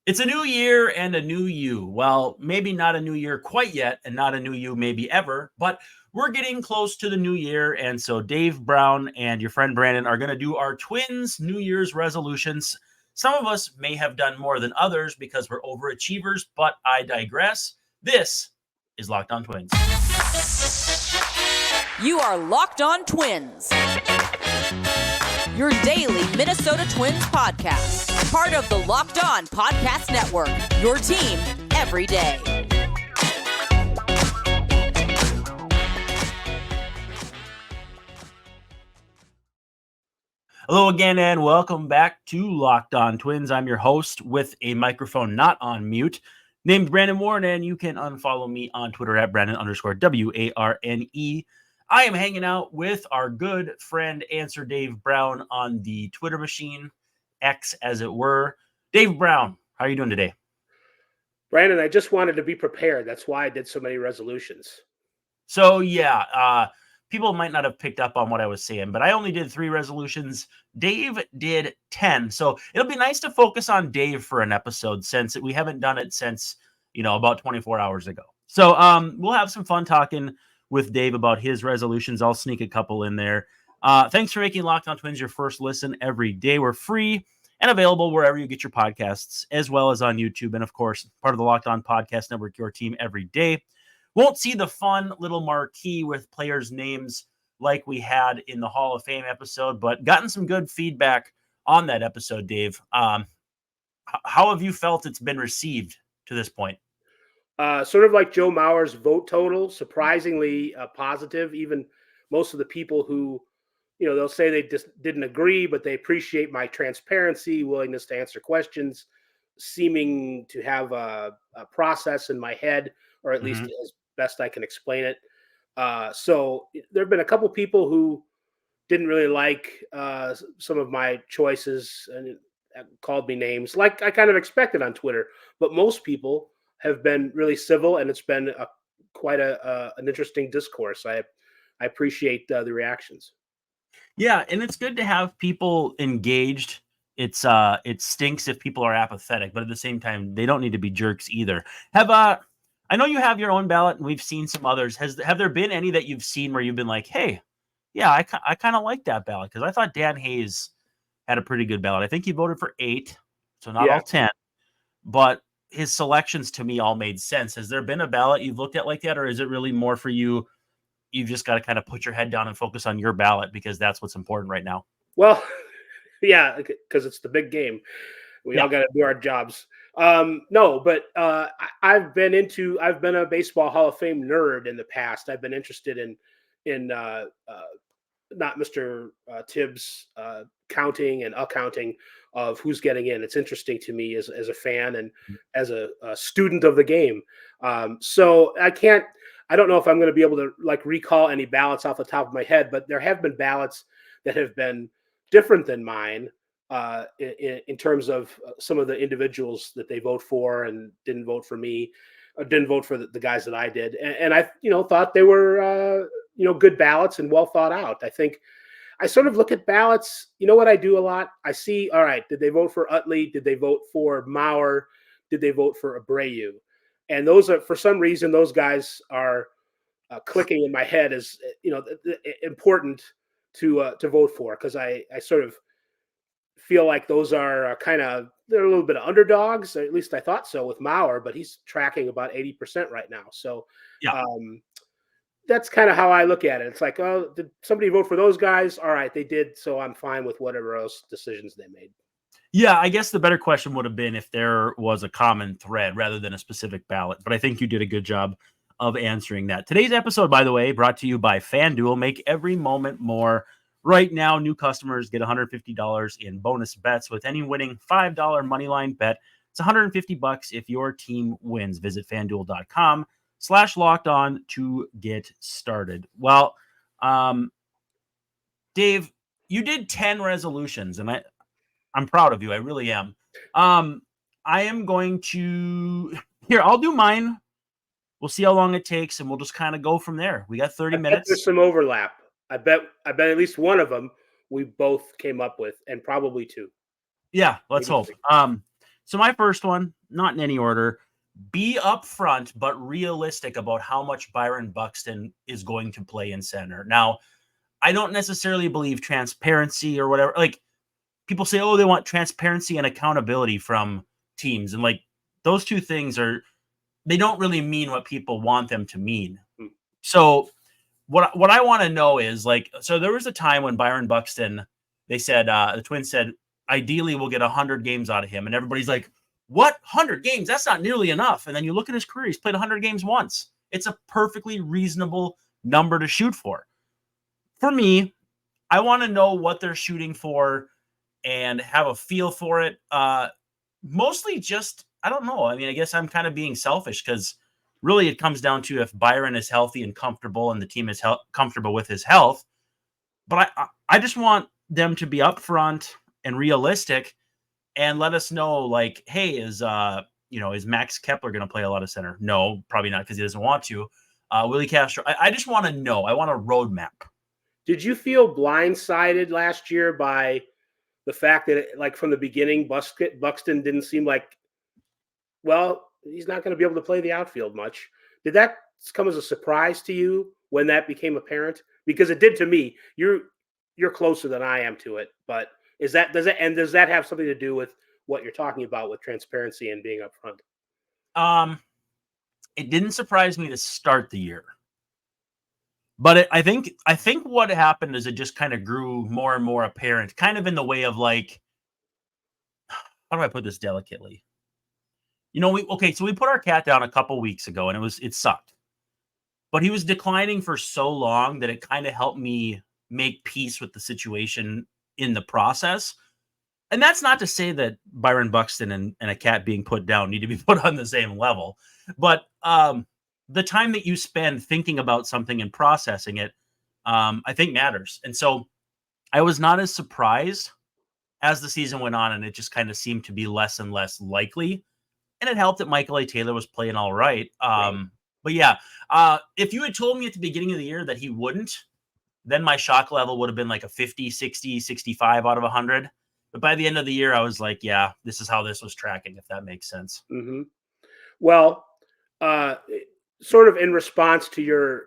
It's a new year and a new you. Well, maybe not a new year quite yet, and not a new you maybe ever, but we're getting close to the new year. And so Dave Brown and your friend Brandon are going to do our twins' New Year's resolutions. Some of us may have done more than others because we're overachievers, but I digress. This is Locked On Twins. You are Locked On Twins, your daily Minnesota Twins podcast. Part of the Locked On Podcast Network, your team every day. Hello again, and welcome back to Locked On Twins. I'm your host with a microphone not on mute, named Brandon Warren, and you can unfollow me on Twitter at Brandon_WARNE. I am hanging out with our good friend, Answer Dave Brown, on the Twitter machine, X as it were. Dave Brown, how are you doing today? Brandon, I just wanted to be prepared. That's why I did so many resolutions. So, yeah, people might not have picked up on what I was saying, but I only did 3 resolutions. Dave did 10. So it'll be nice to focus on Dave for an episode since we haven't done it since, about 24 hours ago. So we'll have some fun talking with Dave about his resolutions. I'll sneak a couple in there. Thanks for making Locked On Twins your first listen every day. We're free and available wherever you get your podcasts, as well as on YouTube. And, of course, part of the Locked On Podcast Network, your team every day. Won't see the fun little marquee with players' names like we had in the Hall of Fame episode, but gotten some good feedback on that episode, Dave. How have you felt it's been received to this point? Sort of like Joe Mauer's vote total, surprisingly positive. Even most of the people who, they'll say they just didn't agree, but they appreciate my transparency, willingness to answer questions, seeming to have a process in my head, or at least as best I can explain it. So there have been a couple people who didn't really like some of my choices and called me names, like I kind of expected on Twitter. But most people have been really civil, and it's been quite an interesting discourse. I appreciate the reactions. Yeah, and it's good to have people engaged. It stinks if people are apathetic, but at the same time, they don't need to be jerks either. I know you have your own ballot, and we've seen some others. Have there been any that you've seen where you've been like, hey, yeah, I kind of like that ballot? Because I thought Dan Hayes had a pretty good ballot. I think he voted for 8, so not all 10, but his selections to me all made sense. Has there been a ballot you've looked at like that, or is it really more for you? You've just got to kind of put your head down and focus on your ballot because that's what's important right now. Well, yeah, because it's the big game. We all got to do our jobs. No, but I've been a baseball Hall of Fame nerd in the past. I've been interested in not Mr. Tibbs counting and accounting of who's getting in. It's interesting to me as a fan and as a student of the game. So I don't know if I'm going to be able to recall any ballots off the top of my head, but there have been ballots that have been different than mine in terms of some of the individuals that they vote for and didn't vote for me, or didn't vote for the guys that I did. And I, thought they were, good ballots and well thought out. I think I sort of look at ballots. You know what I do a lot? I see, all right, did they vote for Utley? Did they vote for Mauer? Did they vote for Abreu? And those are, for some reason, those guys are clicking in my head as, important to vote for, because I sort of feel like those are they're a little bit of underdogs. At least I thought so with Mauer, but he's tracking about 80% right now. So that's kind of how I look at it. It's like, oh, did somebody vote for those guys? All right, they did. So I'm fine with whatever else decisions they made. Yeah, I guess the better question would have been if there was a common thread rather than a specific ballot. But I think you did a good job of answering that. Today's episode, by the way, brought to you by FanDuel. Make every moment more. Right now, new customers get $150 in bonus bets with any winning $5 moneyline bet. It's $150 if your team wins. Visit FanDuel.com/lockedon to get started. Well, Dave, you did 10 resolutions, and I'm proud of you. I really am. I am going to I'll do mine. We'll see how long it takes, and we'll just kind of go from there. We got 30 minutes. There's some overlap. I bet at least one of them we both came up with, and probably 2. Yeah, let's hope. So my first one, not in any order, be upfront but realistic about how much Byron Buxton is going to play in center. Now, I don't necessarily believe transparency or whatever. Like, people say, oh, they want transparency and accountability from teams. And like, those two things they don't really mean what people want them to mean. So what I want to know is, like, so there was a time when Byron Buxton, they said, the Twins said, ideally we'll get 100 games out of him. And everybody's like, what? 100 games? That's not nearly enough. And then you look at his career, he's played 100 games once. It's a perfectly reasonable number to shoot for. For me, I want to know what they're shooting for and have a feel for it. Mostly just, I don't know. I mean, I guess I'm kind of being selfish because really it comes down to if Byron is healthy and comfortable and the team is comfortable with his health. But I just want them to be upfront and realistic and let us know, like, hey, is Max Kepler going to play a lot of center? No, probably not, because he doesn't want to. Willie Castro, I just want to know. I want a roadmap. Did you feel blindsided last year by the fact that, like, from the beginning, Buxton didn't seem like, well, he's not going to be able to play the outfield much? Did that come as a surprise to you when that became apparent? Because it did to me. You're closer than I am to it, but does that have something to do with what you're talking about with transparency and being upfront? It didn't surprise me to start the year. But I think what happened is it just kind of grew more and more apparent, kind of in the way of, like, how do I put this delicately? So we put our cat down a couple weeks ago and it sucked. But he was declining for so long that it kind of helped me make peace with the situation in the process. And that's not to say that Byron Buxton and a cat being put down need to be put on the same level. But the time that you spend thinking about something and processing it, I think matters. And so I was not as surprised as the season went on, and it just kind of seemed to be less and less likely. And it helped that Michael A. Taylor was playing all right. But yeah, if you had told me at the beginning of the year that he wouldn't, then my shock level would have been like a 50, 60, 65 out of 100. But by the end of the year, I was like, yeah, this is how this was tracking, if that makes sense. Mm-hmm. Well, sort of in response to your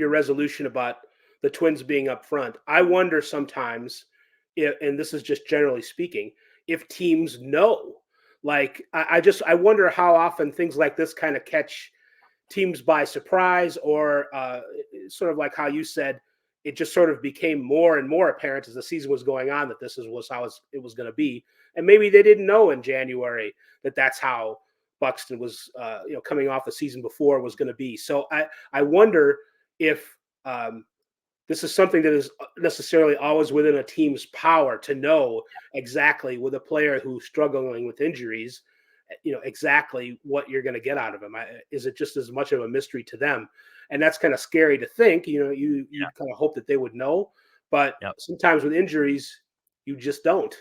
resolution about the Twins being up front, I wonder sometimes, and this is just generally speaking, if teams know. Like, I wonder how often things like this kind of catch teams by surprise, or sort of like how you said, it just sort of became more and more apparent as the season was going on that this was how it was going to be. And maybe they didn't know in January that that's how Buxton was, coming off the season before, was going to be. So I wonder if this is something that is necessarily always within a team's power to know exactly, with a player who's struggling with injuries, exactly what you're going to get out of him. Is it just as much of a mystery to them? And that's kind of scary to think. You kind of hope that they would know, but sometimes with injuries, you just don't.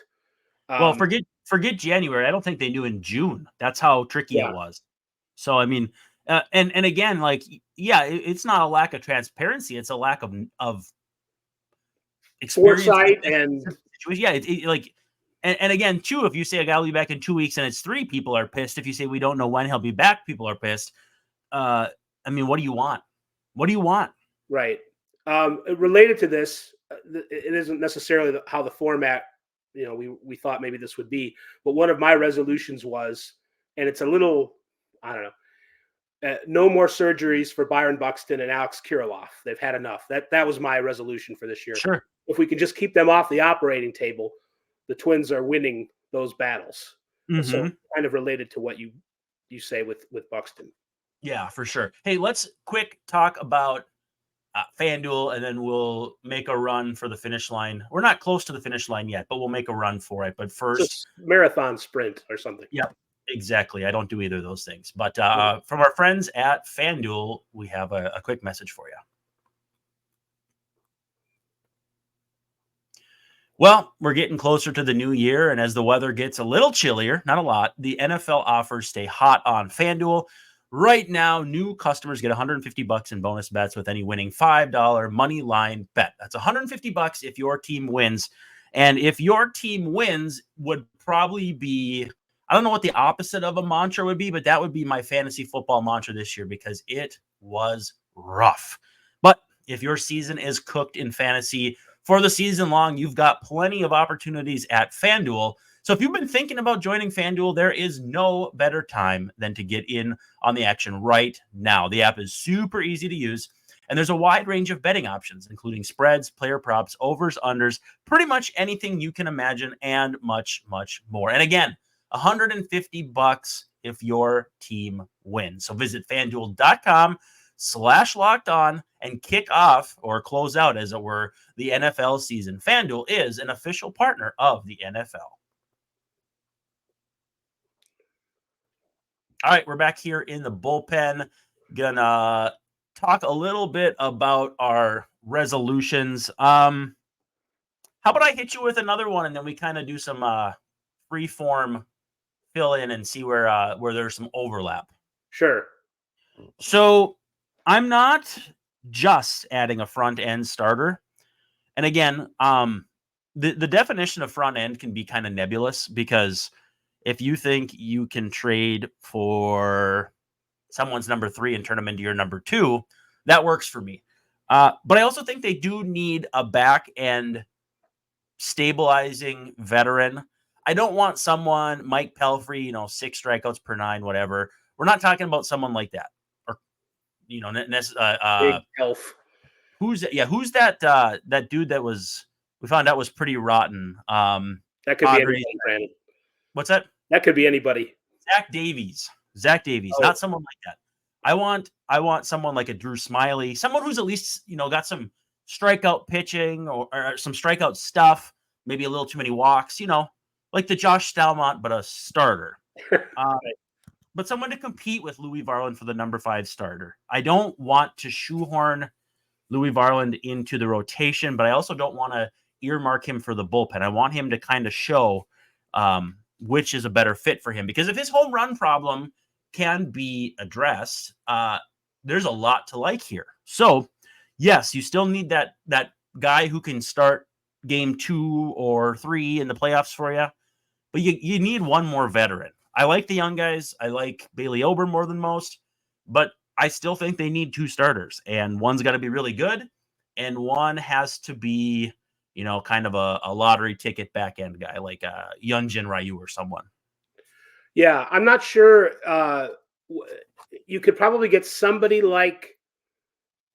Well, forget January. I don't think they knew in June. That's how tricky it was. So, I mean, and again, like, it's not a lack of transparency. It's a lack of experience, foresight, and and again, too, if you say a guy will be back in 2 weeks and it's 3, people are pissed. If you say we don't know when he'll be back, people are pissed. I mean, what do you want? What do you want? Right. Related to this, it isn't necessarily how the format, we thought maybe this would be, but one of my resolutions was, and it's a little, I don't know, no more surgeries for Byron Buxton and Alex Kirilloff. They've had enough. That was my resolution for this year. Sure. If we can just keep them off the operating table, the Twins are winning those battles. Mm-hmm. So kind of related to what you say with Buxton. Yeah, for sure. Hey, let's quick talk about FanDuel, and then we'll make a run for the finish line. We're not close to the finish line yet, but we'll make a run for it. But first, just marathon sprint or something. Yeah, exactly. I don't do either of those things. But from our friends at FanDuel, we have a quick message for you. Well, we're getting closer to the new year, and as the weather gets a little chillier, not a lot, the NFL offers stay hot on FanDuel. Right now, new customers get $150 in bonus bets with any winning $5 money line bet. That's $150 if your team wins. And if your team wins, would probably be, I don't know what the opposite of a mantra would be, but that would be my fantasy football mantra this year because it was rough. But if your season is cooked in fantasy for the season long, you've got plenty of opportunities at FanDuel. So if you've been thinking about joining FanDuel, there is no better time than to get in on the action right now. The app is super easy to use, and there's a wide range of betting options, including spreads, player props, overs, unders, pretty much anything you can imagine, and much, much more. And again, $150 if your team wins. So visit FanDuel.com/locked on and kick off or close out, as it were, the NFL season. FanDuel is an official partner of the NFL. All right, we're back here in the bullpen. Gonna talk a little bit about our resolutions. How about I hit you with another one, and then we kind of do some free form fill in and see where there's some overlap. Sure. So I'm not just adding a front end starter. And again, the definition of front end can be kind of nebulous because if you think you can trade for someone's number 3 and turn them into your number 2, that works for me. But I also think they do need a back end stabilizing veteran. I don't want someone, Mike Pelfrey, 6 strikeouts per 9, whatever. We're not talking about someone like that. Or, Big Elf. Who's that dude that we found out was pretty rotten? That could be anybody, Brandon. What's that? That could be anybody. Zach Davies, not someone like that. I want someone like a Drew Smiley, someone who's at least, got some strikeout pitching or some strikeout stuff, maybe a little too many walks, like the Josh Stalmont, but a starter. But someone to compete with Louis Varland for the number 5 starter. I don't want to shoehorn Louis Varland into the rotation, but I also don't want to earmark him for the bullpen. I want him to kind of show which is a better fit for him. Because if his home run problem can be addressed, there's a lot to like here. So, yes, you still need that guy who can start game 2 or 3 in the playoffs for you. But you need one more veteran. I like the young guys. I like Bailey Ober more than most. But I still think they need 2 starters. And one's got to be really good. And one has to be, kind of a lottery ticket back end guy like Hyunjin Ryu or someone. Yeah, I'm not sure. You could probably get somebody like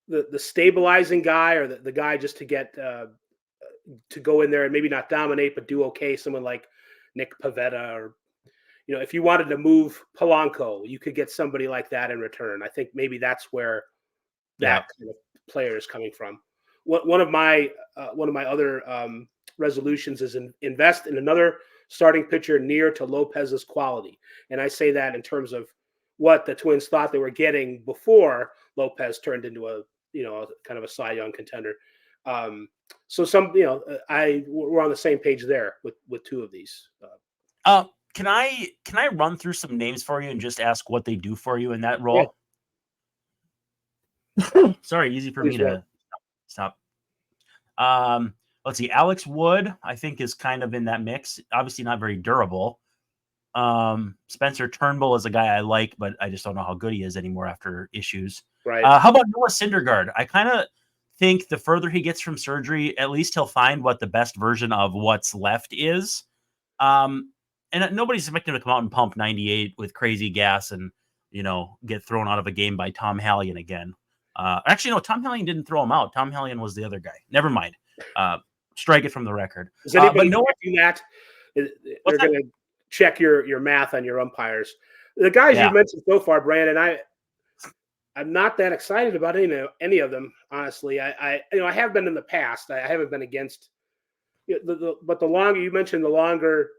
the stabilizing guy or the guy just to get to go in there and maybe not dominate but do okay. Someone like Nick Pivetta, or if you wanted to move Polanco, you could get somebody like that in return. I think maybe that's where that kind of player is coming from. One of my other resolutions is invest in another starting pitcher near to Lopez's quality. And I say that in terms of what the Twins thought they were getting before Lopez turned into a kind of a Cy Young contender. So we're on the same page there with 2 of these. Can I run through some names for you and just ask what they do for you in that role? Yeah. Sorry, easy for me to stop. Let's see. Alex Wood, I think, is kind of in that mix. Obviously not very durable. Spencer Turnbull is a guy I like, but I just don't know how good he is anymore after issues. Right. How about Noah Syndergaard? I kind of think the further he gets from surgery, at least he'll find what the best version of what's left is. And nobody's expecting him to come out and pump 98 with crazy gas and, get thrown out of a game by Tom Hallion again. Actually, no, Tom Hallion didn't throw him out. Tom Hallion was the other guy. Never mind. Strike it from the record. Is anybody checking that? They're going to check your math on your umpires. The guys you've mentioned so far, Brandon, I'm not that excited about any of them, honestly. I have been in the past. I haven't been against. But the longer you mentioned, the longer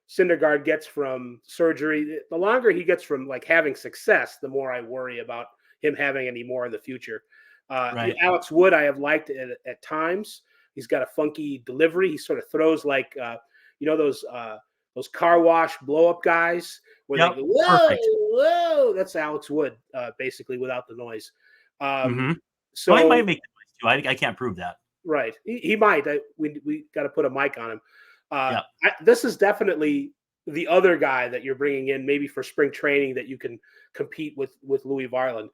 Syndergaard gets from surgery, the longer he gets from like having success, the more I worry about him having any more in the future. Right. Alex Wood, I have liked at times. He's got a funky delivery. He sort of throws like those car wash blow up guys where they go, whoa. That's Alex Wood, basically without the noise. So he might make the noise too. I can't prove that. Right, he might. We got to put a mic on him. This is definitely the other guy that you're bringing in, maybe for spring training, that you can compete with Louis Varland.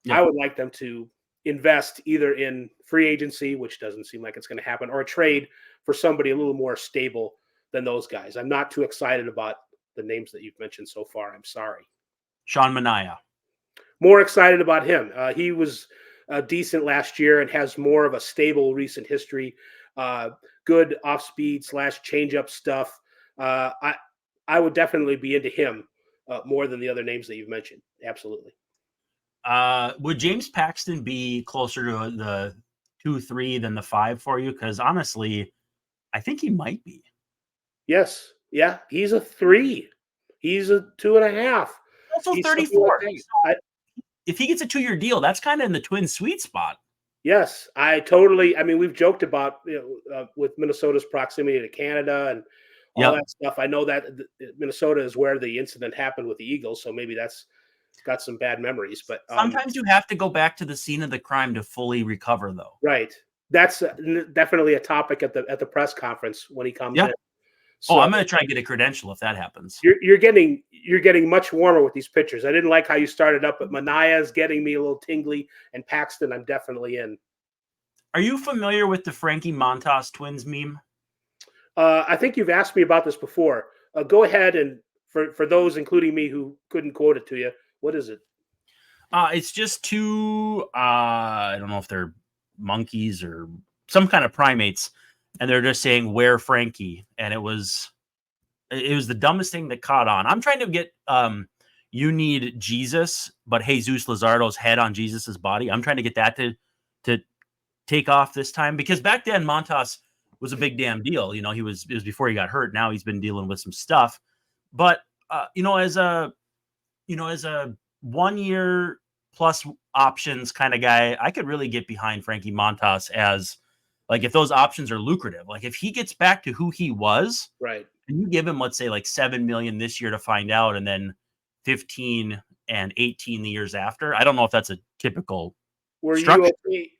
Yeah. I would like them to invest either in free agency, which doesn't seem like it's going to happen, or a trade for somebody a little more stable than those guys. I'm not too excited about the names that you've mentioned so far. I'm sorry. Sean Manaea. More excited about him. He was decent last year and has more of a stable recent history. Good off speed / changeup stuff. I would definitely be into him more than the other names that you've mentioned. Absolutely. Would James Paxton be closer to the 2-3 than the 5 for you? Because honestly, I think he might be. Yes. Yeah. He's a 3. He's a 2.5. Also He's 34. like if he gets a 2-year deal, that's kind of in the Twins' sweet spot. Yes, I mean, we've joked about, with Minnesota's proximity to Canada and all that stuff. I know that Minnesota is where the incident happened with the Eagles, so maybe that's got some bad memories. But sometimes you have to go back to the scene of the crime to fully recover, though. Right. That's definitely a topic at the press conference when he comes in. So, I'm going to try and get a credential if that happens. You're getting much warmer with these pitchers. I didn't like how you started up, but Manaea is getting me a little tingly, and Paxton, I'm definitely in. Are you familiar with the Frankie Montas Twins meme? I think you've asked me about this before. Go ahead, and for those, including me, who couldn't quote it to you, what is it? It's just two, I don't know if they're monkeys or some kind of primates, and they're just saying, "Where Frankie?" And it was the dumbest thing that caught on. I'm trying to get you need Jesus, but Jesus Luzardo's head on Jesus's body. I'm trying to get that to take off this time, because back then Montas was a big damn deal. You know, it was before he got hurt. Now he's been dealing with some stuff. But as a 1 year plus options kind of guy, I could really get behind Frankie Montas as, like, if those options are lucrative. Like, if he gets back to who he was, right, and you give him, let's say, like $7 million this year to find out, and then 15 and 18 the years after. I don't know if that's a typical structure.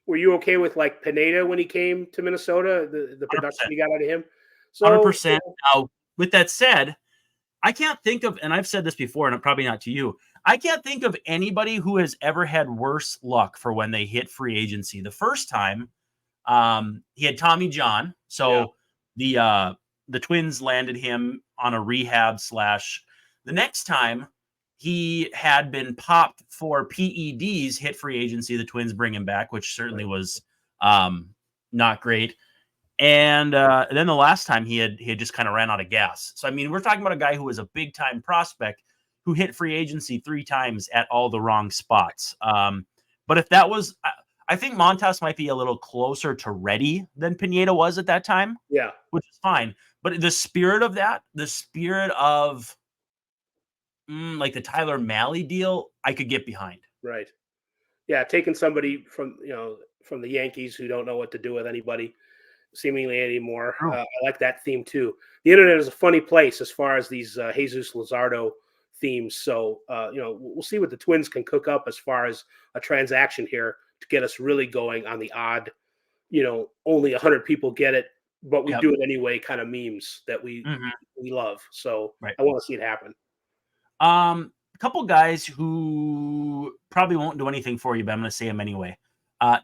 Were you okay with, like, Pineda when he came to Minnesota, the production 100%. you got out of him? So 100%. Now, with that said, I can't think of, and I've said this before, and probably not to you, I can't think of anybody who has ever had worse luck for when they hit free agency. The first time, he had Tommy John, so the Twins landed him on a rehab / the next time he had been popped for PEDs, hit free agency. The Twins bring him back, which certainly was not great. And then the last time he had just kind of ran out of gas. So, I mean, we're talking about a guy who was a big time prospect who hit free agency 3 times at all the wrong spots. But if that was, I think Montas might be a little closer to ready than Pineda was at that time. Yeah. Which is fine. But the spirit of that, the spirit of like the Tyler Malley deal, I could get behind. Right. Yeah. Taking somebody from the Yankees who don't know what to do with anybody seemingly anymore. I like that theme too. The internet is a funny place as far as these Jesus Luzardo themes. So, we'll see what the Twins can cook up as far as a transaction here to get us really going on the odd, only 100 people get it, but we do it anyway kind of memes that we love. So I want to see it happen. A couple guys who probably won't do anything for you, but I'm going to say them anyway.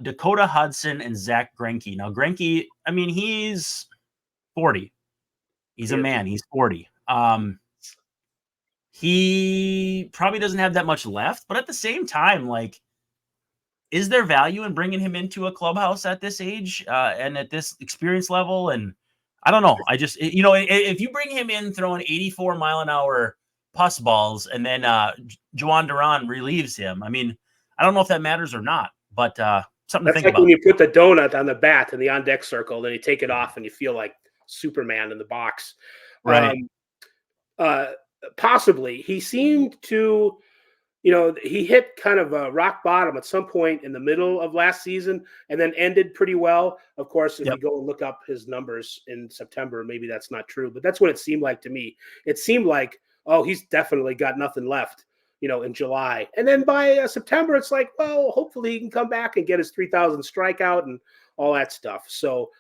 Dakota Hudson and Zach Greinke. Now, Greinke, I mean, he's 40. He's a man. He's 40. He probably doesn't have that much left, but at the same time, like, is there value in bringing him into a clubhouse at this age and at this experience level? And I don't know. I just, if you bring him in throwing 84 mile an hour puss balls and then Juan Duran relieves him, I mean, I don't know if that matters or not, but something to think about. When you put the donut on the bat in the on deck circle, then you take it off and you feel like Superman in the box. Right. Possibly. He seemed to, he hit kind of a rock bottom at some point in the middle of last season and then ended pretty well. Of course, if you go and look up his numbers in September, maybe that's not true, but that's what it seemed like to me. It seemed like, oh, he's definitely got nothing left, in July. And then by September, it's like, well, hopefully he can come back and get his 3,000 strikeout and all that stuff. So,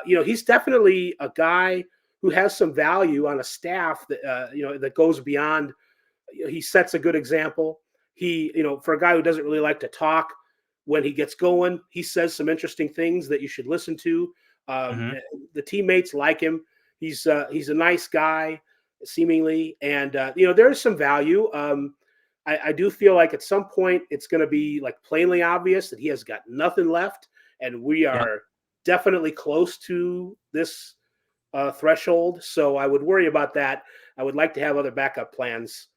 he's definitely a guy who has some value on a staff that that goes beyond. He sets a good example. He, for a guy who doesn't really like to talk, when he gets going, he says some interesting things that you should listen to. Mhm. The teammates like him. He's a nice guy, seemingly, and there's some value. I do feel like at some point it's going to be like plainly obvious that he has got nothing left, and we Yep. are definitely close to this threshold. So I would worry about that. I would like to have other backup plans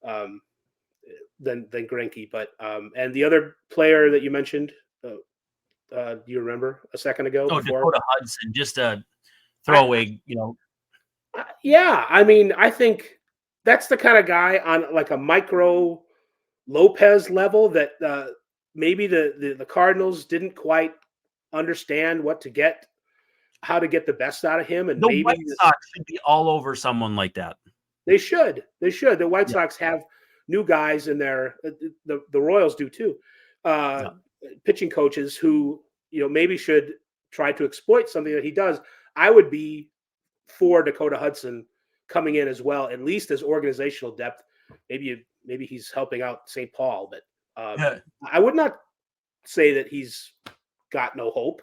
than Greinke. But and the other player that you mentioned, do you remember a second ago? Oh, Before, Dakota Hudson, just a throwaway, yeah, I mean, I think that's the kind of guy on like a micro Lopez level that maybe the Cardinals didn't quite understand how to get the best out of him, and the maybe White Sox should be all over someone like that. they should. The White Yeah. Sox have new guys in there. The Royals do too. Pitching coaches who maybe should try to exploit something that he does. I would be for Dakota Hudson coming in as well, at least as organizational depth. Maybe he's helping out St. Paul, but I would not say that he's got no hope.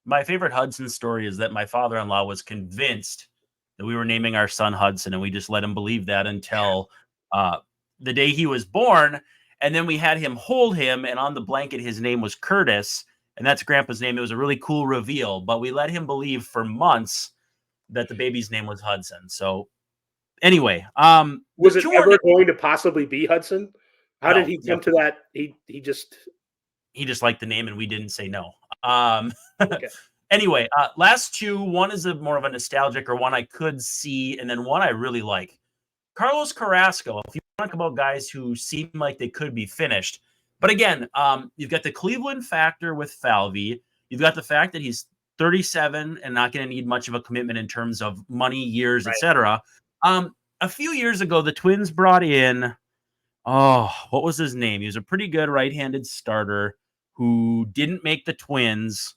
My favorite Hudson story is that my father-in-law was convinced that we were naming our son Hudson, and we just let him believe that until the day he was born. And then we had him hold him, and on the blanket, his name was Curtis, and that's Grandpa's name. It was a really cool reveal, but we let him believe for months that the baby's name was Hudson. So anyway, was it ever going to possibly be Hudson? How did he come to that? He just liked the name, and we didn't say no. Okay. Anyway, last two. One is more of a nostalgic, or one I could see, and then one I really like. Carlos Carrasco. If you talk about guys who seem like they could be finished, but again, you've got the Cleveland factor with Falvey. You've got the fact that he's 37 and not going to need much of a commitment in terms of money, years, Right. etc. A few years ago, the Twins brought in, what was his name? He was a pretty good right-handed starter who didn't make the Twins,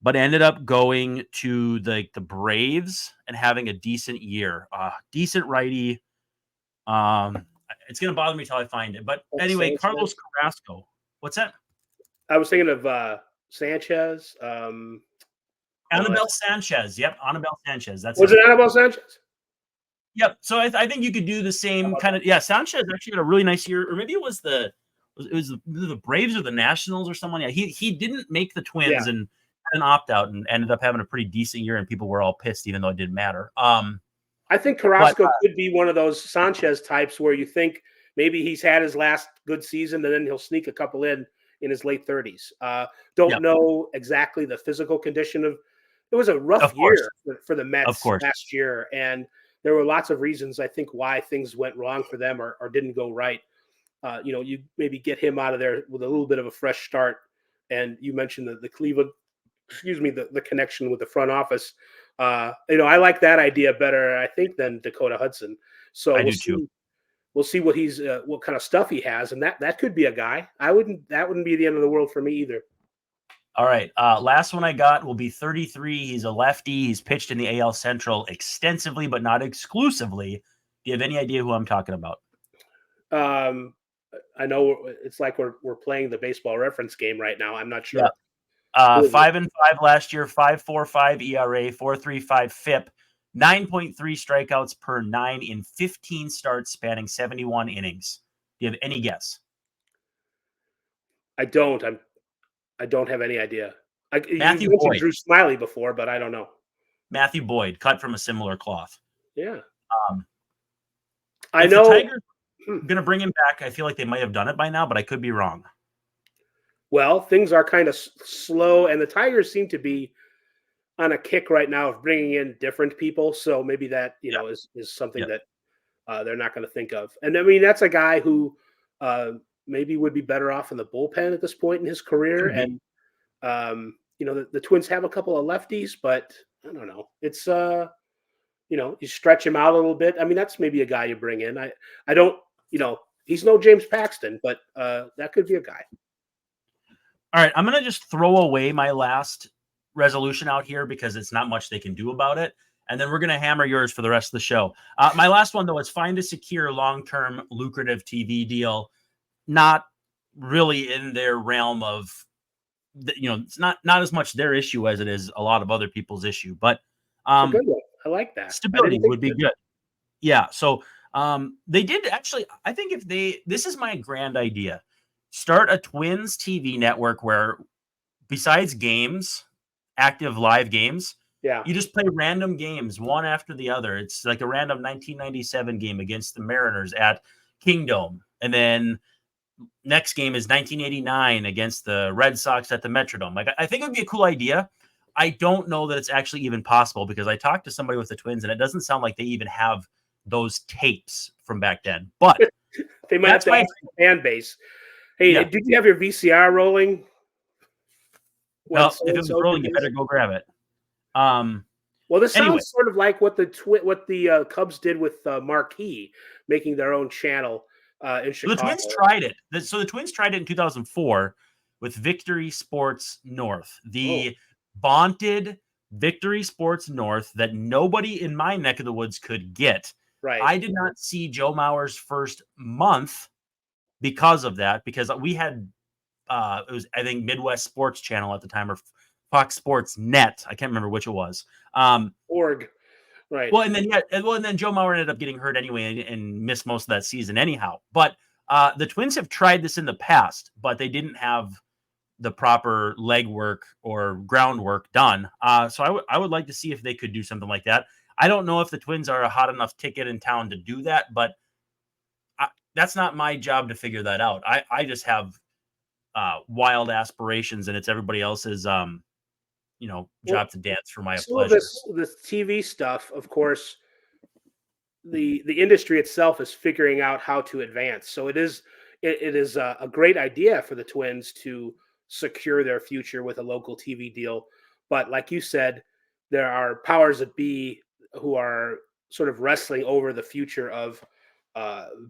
but ended up going to the Braves and having a decent year. Decent righty. It's going to bother me till I find it. But anyway, Sanchez. Carlos Carrasco. What's that? I was thinking of Sanchez. Anibal Sanchez. Yep, Anibal Sanchez. Was it Anibal Sanchez? Yep. So I think you could do the same kind of. Yeah, Sanchez actually had a really nice year, or maybe it was the Braves or the Nationals or someone. Yeah, he didn't make the Twins and had an opt out and ended up having a pretty decent year, and people were all pissed, even though it didn't matter. I think Carrasco could be one of those Sanchez types where you think maybe he's had his last good season, and then he'll sneak a couple in his late 30s. Don't know exactly the physical condition of. It was a rough year for the Mets last year, and there were lots of reasons, I think, why things went wrong for them or didn't go right. You maybe get him out of there with a little bit of a fresh start. And you mentioned the Cleveland, the connection with the front office. I like that idea better, I think, than Dakota Hudson. So we'll see what he's what kind of stuff he has, and that could be a guy. That wouldn't be the end of the world for me either. All right. Last one I got will be 33. He's a lefty. He's pitched in the AL Central extensively, but not exclusively. Do you have any idea who I'm talking about? I know it's like we're playing the baseball reference game right now. I'm not sure. Yeah. 5-5 last year, 5.45 ERA, 4.35 FIP, 9.3 strikeouts per 9 in 15 starts spanning 71 innings. Do you have any guess? I don't. I don't have any idea. Matthew Boyd. Drew Smiley before, but I don't know. Matthew Boyd, cut from a similar cloth. Yeah. I know. The Tigers going to bring him back. I feel like they might have done it by now, but I could be wrong. Well, things are kind of slow, and the Tigers seem to be on a kick right now of bringing in different people. So maybe that is something that they're not going to think of. And I mean, that's a guy who maybe would be better off in the bullpen at this point in his career. Mm-hmm. And the Twins have a couple of lefties, but I don't know. It's you stretch him out a little bit. I mean, that's maybe a guy you bring in. I don't. He's no James Paxton, but that could be a guy. All right, I'm going to just throw away my last resolution out here because it's not much they can do about it. and then we're going to hammer yours for the rest of the show. My last one, though, is find a secure, long-term, lucrative TV deal. Not really in their realm of, it's not as much their issue as it is a lot of other people's issue. But It's a good one. I like that. stability would be good. Yeah. So they did actually. I think this is my grand idea. Start a Twins TV network where, besides games, active live games, you just play random games one after the other. It's like a random 1997 game against the Mariners at Kingdome, and then next game is 1989 against the Red Sox at the Metrodome. Like, I think it would be a cool idea. I don't know that it's actually even possible, because I talked to somebody with the Twins and it doesn't sound like they even have those tapes from back then. But they might have to ask the fan base. Hey, did you have your VCR rolling? Well, if it was rolling, you better go grab it. Well, this sounds sort of like what the Cubs did with Marquee, making their own channel in Chicago. The Twins tried it. So the Twins tried it in 2004 with Victory Sports North, the vaunted Victory Sports North that nobody in my neck of the woods could get. Right. I did not see Joe Mauer's first month because of that, because we had it was, I think, Midwest Sports Channel at the time, or Fox Sports Net. I can't remember which it was. Org. Right. Well, and then Joe Mauer ended up getting hurt anyway and missed most of that season anyhow. But the Twins have tried this in the past, but they didn't have the proper legwork or groundwork done. So I would like to see if they could do something like that. I don't know if the Twins are a hot enough ticket in town to do that, but that's not my job to figure that out. I just have wild aspirations, and it's everybody else's job to dance for my pleasure. This TV stuff, of course, the industry itself is figuring out how to advance. So it is a great idea for the Twins to secure their future with a local TV deal. But like you said, there are powers that be who are sort of wrestling over the future of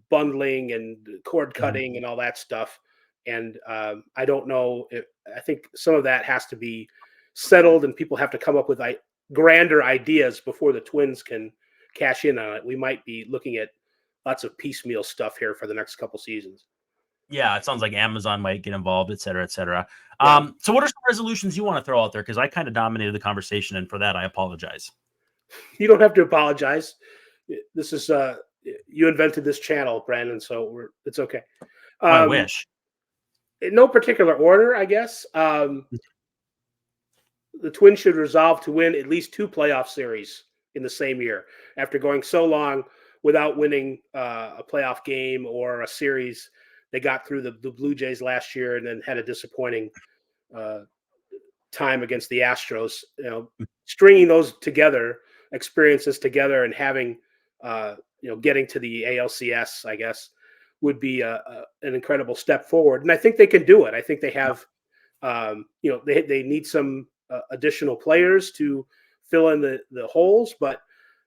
bundling and cord cutting and all that stuff. And I don't know. I think some of that has to be settled, and people have to come up with grander ideas before the Twins can cash in on it. We might be looking at lots of piecemeal stuff here for the next couple seasons. Yeah, it sounds like Amazon might get involved, et cetera, et cetera. Yeah. So what are some resolutions you want to throw out there? Because I kind of dominated the conversation, and for that, I apologize. You don't have to apologize. This is you invented this channel, Brandon, so it's okay. I wish. In no particular order, I guess. The Twins should resolve to win at least 2 playoff series in the same year. After going so long without winning a playoff game or a series, they got through the Blue Jays last year and then had a disappointing time against the Astros. Stringing those experiences together, and having getting to the ALCS, I guess, would be an incredible step forward. And I think they can do it. I think they have, they need some additional players to fill in the holes. But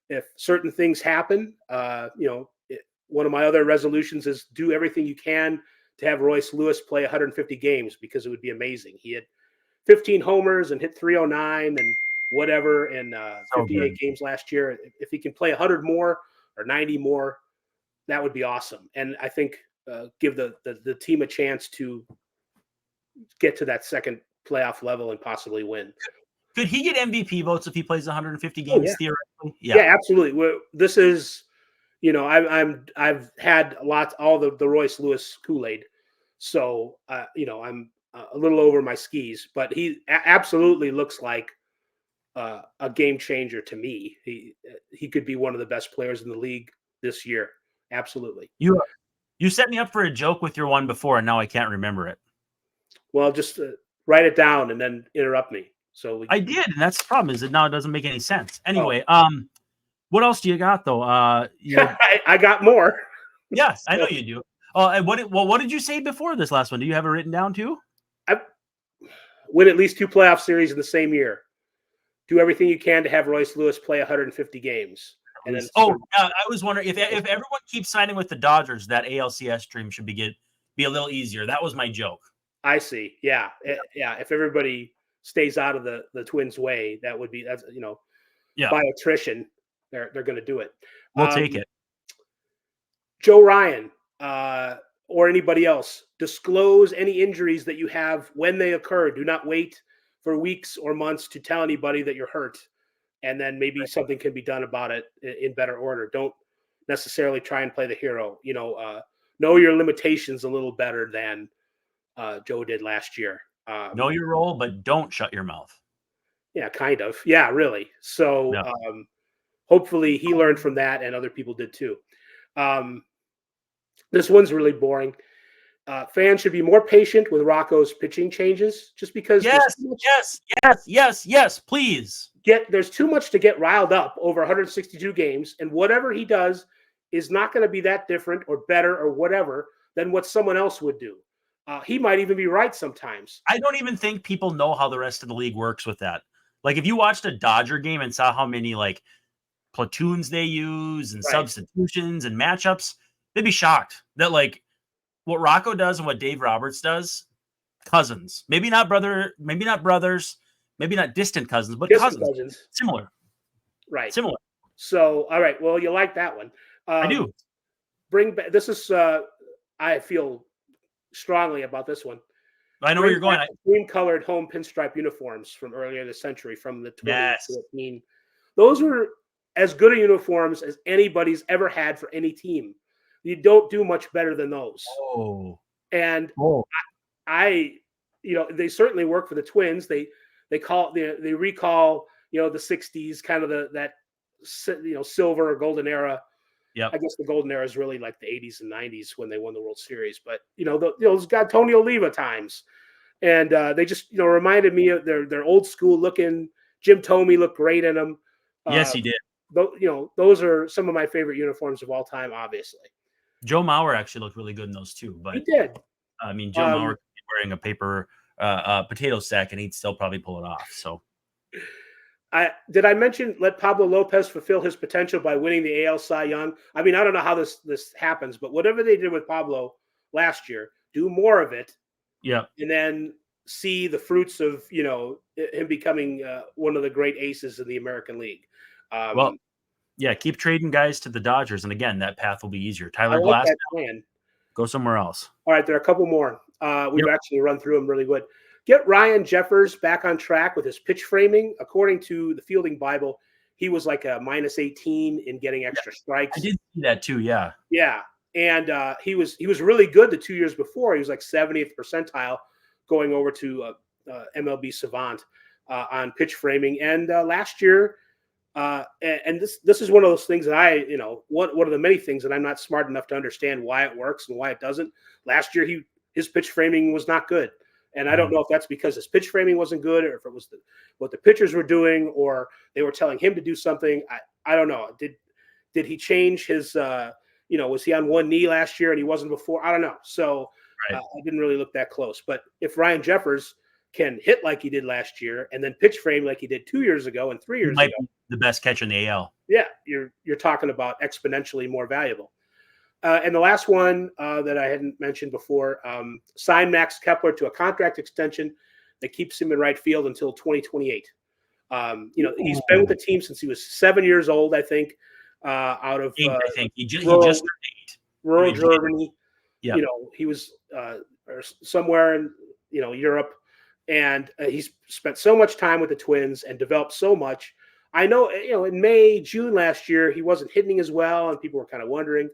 if certain things happen, one of my other resolutions is do everything you can to have Royce Lewis play 150 games, because it would be amazing. He had 15 homers and hit 309 and whatever in 58 games last year. If he can play 100 more or 90 more, that would be awesome. And I think give the team a chance to get to that second playoff level and possibly win. Could he get MVP votes if he plays 150 games theoretically? Yeah, absolutely. Well, this is, I've had all the Royce Lewis Kool-Aid, so I'm a little over my skis, but he absolutely looks like a game changer to me. He could be one of the best players in the league this year. Absolutely. You set me up for a joke with your one before, and now I can't remember it. Well, just write it down and then interrupt me. I did, and that's the problem, is that now it doesn't make any sense. Anyway, what else do you got, though? I got more. Yes, I know you do. What did you say before this last one? Do you have it written down too? I win at least 2 playoff series in the same year. Do everything you can to have Royce Lewis play 150 games. And then I was wondering if everyone keeps signing with the Dodgers, that ALCS dream should be a little easier. That was my joke. I see. Yeah. If everybody stays out of the Twins' way, that's Yeah, by attrition, they're going to do it. we'll take it. Joe Ryan or anybody else, disclose any injuries that you have when they occur. Do not wait for weeks or months to tell anybody that you're hurt, and then maybe something can be done about it in better order. Don't necessarily try and play the hero. Know your limitations a little better than Joe did last year. Know your role, but don't shut your mouth. Yeah, kind of. Yeah, really. So Yeah. hopefully he learned from that, and other people did too. This one's really boring. Fans should be more patient with Rocco's pitching changes, just because Yes, please. there's too much to get riled up over 162 games, and whatever he does is not going to be that different or better or whatever than what someone else would do. He might even be right sometimes. I don't even think people know how the rest of the league works with that. Like, if you watched a Dodger game and saw how many like platoons they use and substitutions and matchups, they'd be shocked that like what Rocco does and what Dave Roberts does, cousins. Maybe not brothers, maybe not distant cousins, but cousins. Similar. Right. Similar. So, all right. Well, you like that one. I do. Bring back. This is. I feel strongly about this one. I know where you're going. Cream-colored home pinstripe uniforms from earlier this century, from the 2014. Yes. Those were as good a uniforms as anybody's ever had for any team. You don't do much better than those. I they certainly work for the Twins. They recall the 60s, kind of that silver or golden era. Yeah, I guess the golden era is really like the 80s and 90s when they won the World Series. But those got Tony Oliva times, and they just reminded me of their old school looking. Jim Thome looked great in them. Yes, he did. Those are some of my favorite uniforms of all time. Obviously, Joe Mauer actually looked really good in those too. But he did. I mean, Joe Mauer could be wearing a paper potato sack, and he'd still probably pull it off. So. Did I mention let Pablo Lopez fulfill his potential by winning the AL Cy Young? I mean, I don't know how this happens, but whatever they did with Pablo last year, do more of it. Yeah. And then see the fruits of, him becoming one of the great aces in the American League. Keep trading guys to the Dodgers. And again, that path will be easier. Tyler Glass, go somewhere else. All right. There are a couple more. We've actually run through them really good. Get Ryan Jeffers back on track with his pitch framing. According to the Fielding Bible, he was like a -18 in getting extra strikes. I did see that too. Yeah. Yeah. And he was really good the 2 years before. He was like 70th percentile going over to MLB Savant on pitch framing. And last year, and this is one of those things that one of the many things that I'm not smart enough to understand why it works and why it doesn't. Last year, his pitch framing was not good. And I don't know if that's because his pitch framing wasn't good, or if it was what the pitchers were doing, or they were telling him to do something. I don't know. Did he change his? Was he on one knee last year and he wasn't before? I don't know. So I didn't really look that close. But if Ryan Jeffers can hit like he did last year and then pitch frame like he did 2 years ago and 3 years ago, be the best catcher in the AL. Yeah, you're talking about exponentially more valuable. And the last one that I hadn't mentioned before, sign Max Kepler to a contract extension that keeps him in right field until 2028. He's been with the team since he was 7 years old, I think, out of I think he just turned 8. Rural Germany. Yeah. He was or somewhere in Europe, and he's spent so much time with the Twins and developed so much. I know, in May, June last year, he wasn't hitting as well, and people were kind of wondering.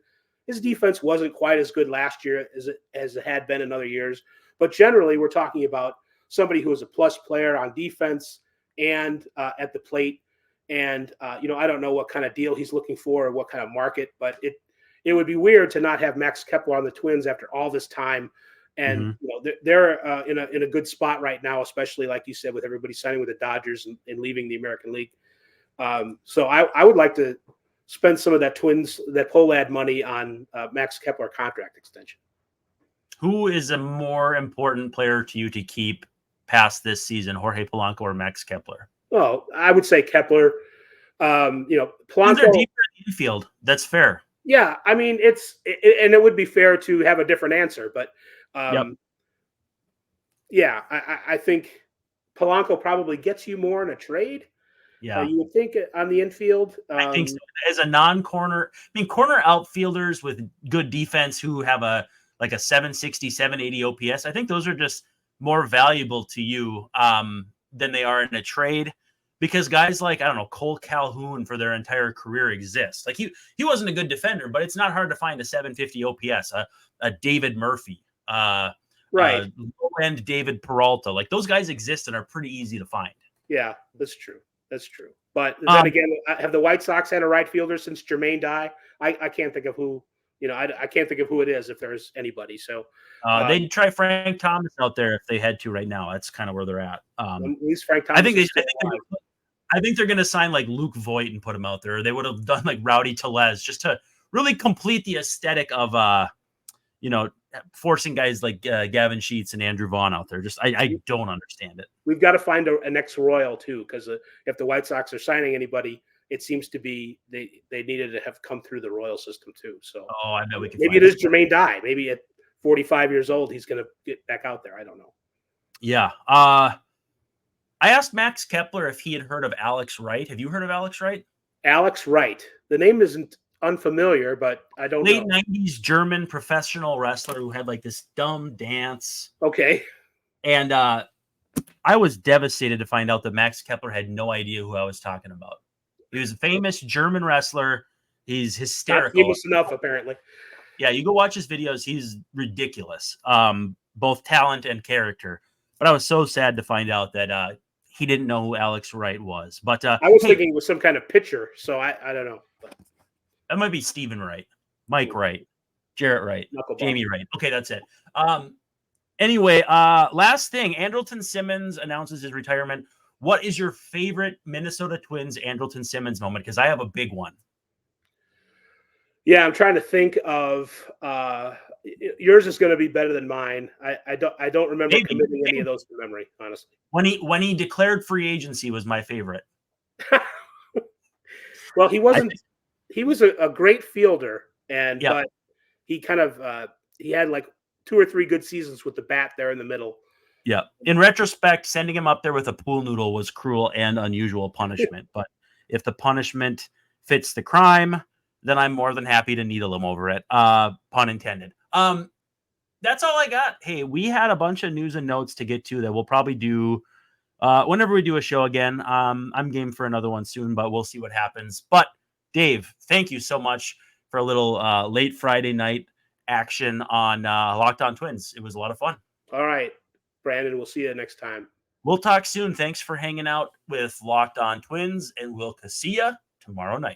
His defense wasn't quite as good last year as it had been in other years. But generally, we're talking about somebody who is a plus player on defense and at the plate. And, I don't know what kind of deal he's looking for or what kind of market, but it would be weird to not have Max Kepler on the Twins after all this time. And, they're in a good spot right now, especially, like you said, with everybody signing with the Dodgers and leaving the American League. So I would like to spend some of that Polad money on Max Kepler contract extension. Who is a more important player to you to keep past this season, Jorge Polanco or Max Kepler? Oh, I would say Kepler. Polanco. They're deeper in the infield. That's fair. Yeah, I mean and it would be fair to have a different answer, but yeah, I think Polanco probably gets you more in a trade. Yeah. You would think on the infield. I think so. As a non-corner, I mean, corner outfielders with good defense who have a 760, 780 OPS, I think those are just more valuable to you than they are in a trade, because guys like, I don't know, Cole Calhoun for their entire career exist. Like he wasn't a good defender, but it's not hard to find a 750 OPS, a David Murphy, Right. low-end David Peralta. Like those guys exist and are pretty easy to find. Yeah, that's true. That's true. But then again, have the White Sox had a right fielder since Jermaine died? I can't think of who. I can't think of who it is if there's anybody. So they'd try Frank Thomas out there if they had to right now. That's kind of where they're at. At least Frank Thomas. I think they're going to sign like Luke Voigt and put him out there. They would have done like Rowdy Tellez just to really complete the aesthetic of, forcing guys like Gavin Sheets and Andrew Vaughn out there. Just I don't understand it. We've got to find an ex-Royal too, because if the White Sox are signing anybody, it seems to be they needed to have come through the Royal system too. So I know we can. Maybe it is Jermaine Dye. Maybe at 45 years old, he's going to get back out there. I don't know. Yeah. I asked Max Kepler if he had heard of Alex Wright. Have you heard of Alex Wright? Alex Wright. The name isn't unfamiliar, but I don't know. Late 90s German professional wrestler who had like this dumb dance. Okay. And I was devastated to find out that Max Kepler had no idea who I was talking about. He was a famous German wrestler. He's hysterical. Not famous enough, apparently. Yeah, you go watch his videos. He's ridiculous, both talent and character. But I was so sad to find out that he didn't know who Alex Wright was. But I was thinking it was some kind of pitcher, so I don't know. That might be Stephen Wright, Mike Wright, Jarrett Wright, Jamie Wright. Okay, that's it. Anyway, last thing, Andrelton Simmons announces his retirement. What is your favorite Minnesota Twins Andrelton Simmons moment? Because I have a big one. Yeah, I'm trying to think of yours is going to be better than mine. I don't remember committing any of those to memory, honestly. When he declared free agency was my favorite. Well, he wasn't. He was a great fielder, but he kind of he had like 2 or 3 good seasons with the bat there in the middle. Yeah. In retrospect, sending him up there with a pool noodle was cruel and unusual punishment. But if the punishment fits the crime, then I'm more than happy to needle him over it. Pun intended. That's all I got. Hey, we had a bunch of news and notes to get to that we'll probably do whenever we do a show again. I'm game for another one soon, but we'll see what happens. But Dave, thank you so much for a little late Friday night action on Locked On Twins. It was a lot of fun. All right, Brandon, we'll see you next time. We'll talk soon. Thanks for hanging out with Locked On Twins, and we'll see you tomorrow night.